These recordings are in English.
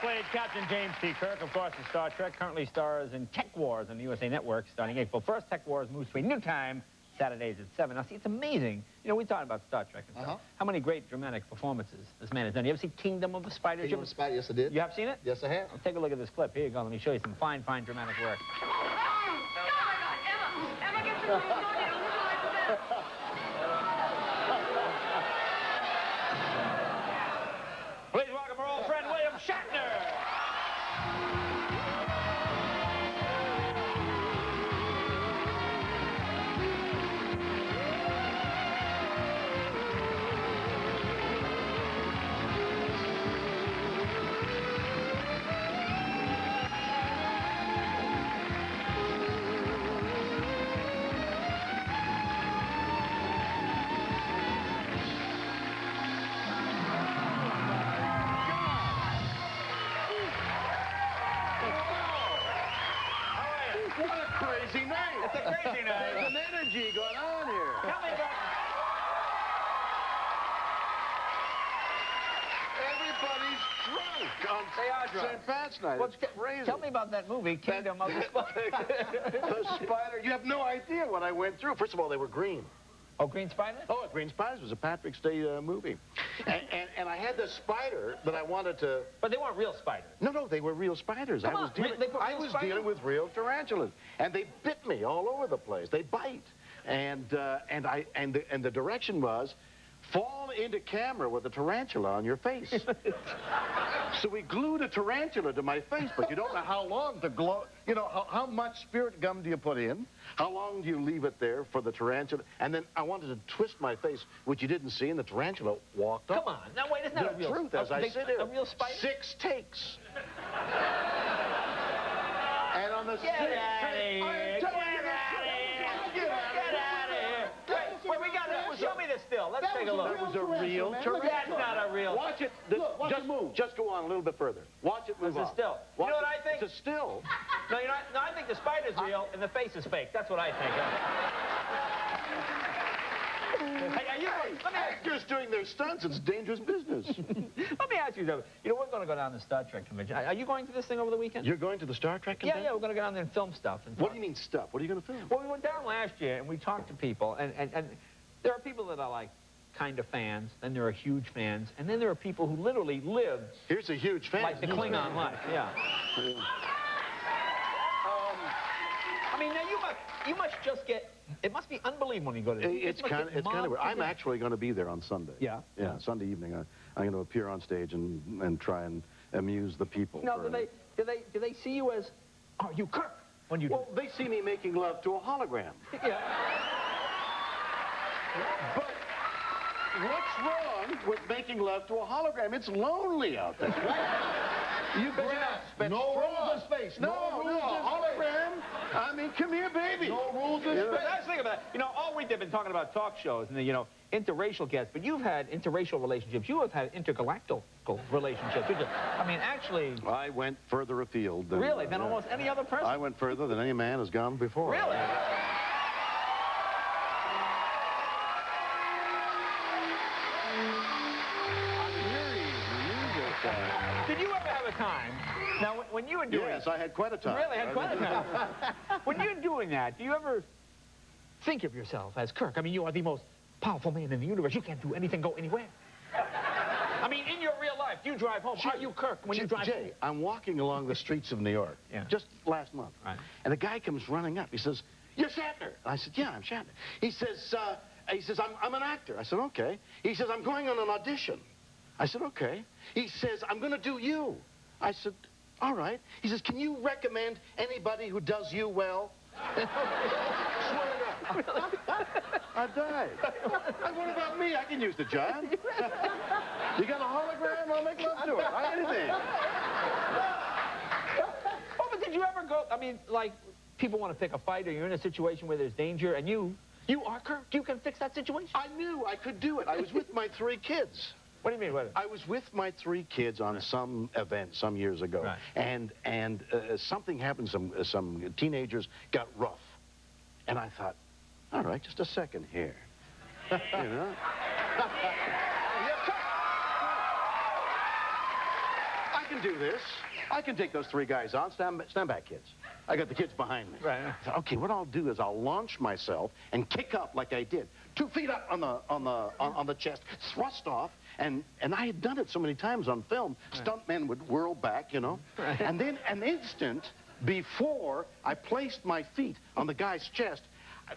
played Captain James T. Kirk, of course, in Star Trek, currently stars in Tech Wars on the USA Network starting April 1st. Tech Wars moves to a new time, Saturdays at 7. Now, see, it's amazing. You know, we talked about Star Trek and stuff. How many great dramatic performances this man has done. You ever see Kingdom of the Spiders? Kingdom of the Spiders, yes, I did. You have seen it? Yes, I have. Well, take a look at this clip. Here you go. Let me show you some fine, fine dramatic work. Emma gets to Please welcome our old friend, William Shatner. Crazy night. It's a crazy night. There's an energy going on here. Tell me about... Everybody's drunk on They are drunk. St. Pat's night. Well, It's crazy. Tell me about that movie, Kingdom of the Spiders. The spider. You have no idea what I went through. First of all, they were green. Oh, Green Spider? Oh, Green Spiders was a Patrick's Day movie. And I had this spider that I wanted to... But they weren't real spiders. No, they were real spiders. Come I was on, dealing, they put I real was spiders? dealing with real tarantulas. And they bit me all over the place. They bite. And the direction was, fall into camera with a tarantula on your face. So we glued a tarantula to my face, but you don't know how long to glue. You know, how much spirit gum do you put in? How long do you leave it there for the tarantula? And then I wanted to twist my face, which you didn't see, and the tarantula walked up. Come on. Now, wait, isn't that a The real... truth, as I sit here. A real spider? 6 takes. And on the Get sixth out of take, here. I'm Get telling you, out of here. get Get out of here. Wait, we got it. Show me this still. Let's take a look. That was a real tarantula. That's not a real... Watch it. Look, watch it move. Just go on a little bit further. Watch it move It's a on. still. You know what I think? It's a still. No, you know, no, I think the spider's real and the face is fake. That's what I think. Hey, are you... Let me ask Actors doing their stunts, it's dangerous business. Let me ask you something. You know, we're going to go down to the Star Trek convention. Are you going to this thing over the weekend? You're going to the Star Trek convention? Yeah, we're going to go down there and film stuff. And What do you mean stuff? What are you going to film? Well, we went down last year and we talked to people, and there are people that are like kind of fans, then there are huge fans, and then there are people who literally live Here's a huge fan. like the Klingon life. Yeah. I mean, now you must just get. It must be unbelievable when you go to. It's kind of weird. I'm actually going to be there on Sunday. Yeah? Yeah, Sunday evening. I'm going to appear on stage and try and amuse the people. Now, do they see you as? Are you Kirk when you? Well, they see me making love to a hologram. Yeah. But what's wrong with making love to a hologram? It's lonely out there. You better No rules in space. No, hologram. I mean, come here, baby. No rules in But space. let's think about it. You know, all week they've been talking about talk shows and the, you know, interracial guests, but you've had interracial relationships. You have had intergalactic relationships. I mean, actually... I went further afield than... Really? Than almost any other person? I went further than any man has gone before. Really? Did you ever have a time, now when you were doing... Yes, I had quite a time. Really had quite a time. When you're doing that, do you ever think of yourself as Kirk? I mean, you are the most powerful man in the universe. You can't do anything, go anywhere. I mean, in your real life, you drive home. Are you Kirk when you drive home? Jay, I'm walking along the streets of New York, just last month, and a guy comes running up. He says, "You're Shatner." I said, "Yeah, I'm Shatner." He says, I'm an actor." I said, "Okay." He says, "I'm going on an audition." I said, "Okay." He says, "I'm going to do you." I said, "All right." He says, "Can you recommend anybody who does you well?" Swear to God. I died. What about me? I can use the job. You got a hologram? I'll make love to it. Anything. Oh, but did you ever go, I mean, like, people want to pick a fight, or you're in a situation where there's danger, and you are Kirk. You can fix that situation. I knew I could do it. I was with my 3 kids. What do you mean? What? I was with my 3 kids on some event some years ago, and something happened. Some teenagers got rough, and I thought, all right, just a second here, you know. I can do this. I can take those 3 guys on. Stand back, kids. I got the kids behind me. Right. I said, okay, what I'll do is I'll launch myself and kick up like I did. 2 feet up on the chest, thrust off, and I had done it so many times on film. Right. Stuntmen would whirl back, you know. Right. And then an instant before I placed my feet on the guy's chest,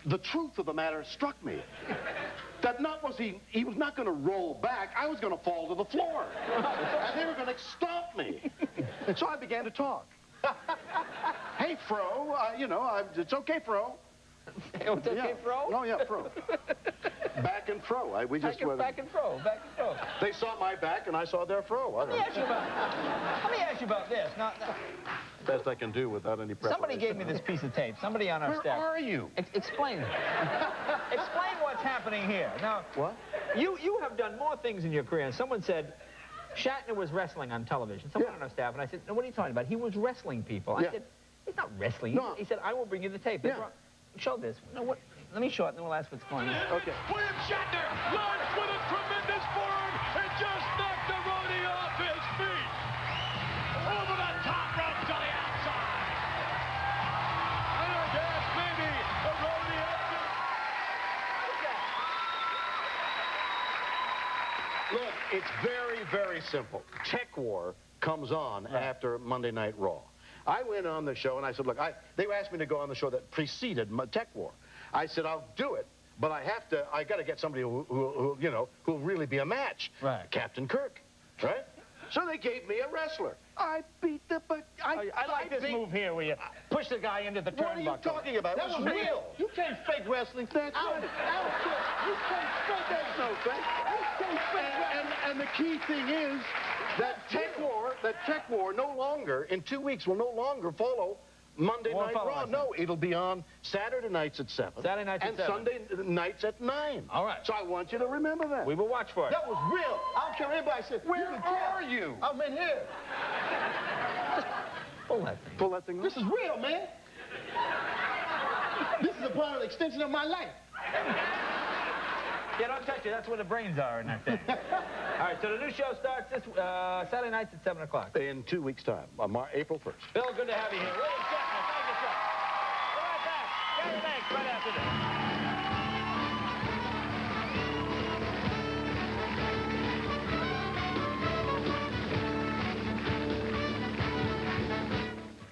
the truth of the matter struck me. That he was not going to roll back. I was going to fall to the floor. And they were going to stop me. And so I began to talk. Hey, Fro, you know, it's okay, Fro. It's okay, Fro? Oh, yeah, Fro. Back and Fro. We just went... Back and Fro. Back and Fro. They saw my back, and I saw their Fro. Let me ask you about this. Now, best I can do without any preparation. Somebody gave me this piece of tape. Somebody on our staff. Where are you? Explain it. Explain what's happening here. Now, what? You have done more things in your career. And someone said Shatner was wrestling on television. Someone on our staff. And I said, no, what are you talking about? He was wrestling people. I said, he's not wrestling. No. He said, I will bring you the tape. Show this. No, what? Let me show it, and then we'll ask what's going on. Okay. William Shatner launched with a tremendous forward and just knocked the roadie off his feet. Over the top rope to the outside. And I guess maybe the roadie Look, it's very, very simple. Tech War comes on after Monday Night Raw. I went on the show and I said, look, they asked me to go on the show that preceded Tech War. I said, I'll do it, but I got to get somebody who you know, who'll really be a match. Right. Captain Kirk, right? So they gave me a wrestler. I beat the... I like this move here where you push the guy into the turnbuckle. What are you talking about? That was real. You can't fake wrestling. That's right. You can't fake that. No fake. You can't fake And the key thing is that Tech War no longer, in 2 weeks, will no longer follow Monday Night Raw. No, it'll be on Saturday nights at 7. Saturday nights at 7. And Sunday nights at 9. All right. So I want you to remember that. We will watch for it. That was real. I don't care what anybody said. Where are you? I'm in here. Pull that thing. Pull that thing. This is real, man. This is a part of the extension of my life. Yeah, don't touch it. That's where the brains are in that thing. All right, so the new show starts this Saturday nights at 7 o'clock. In 2 weeks' time, April 1st. Bill, good to have you here. William Shatner, thank you, sir. We're right back. Gary Banks, right after this.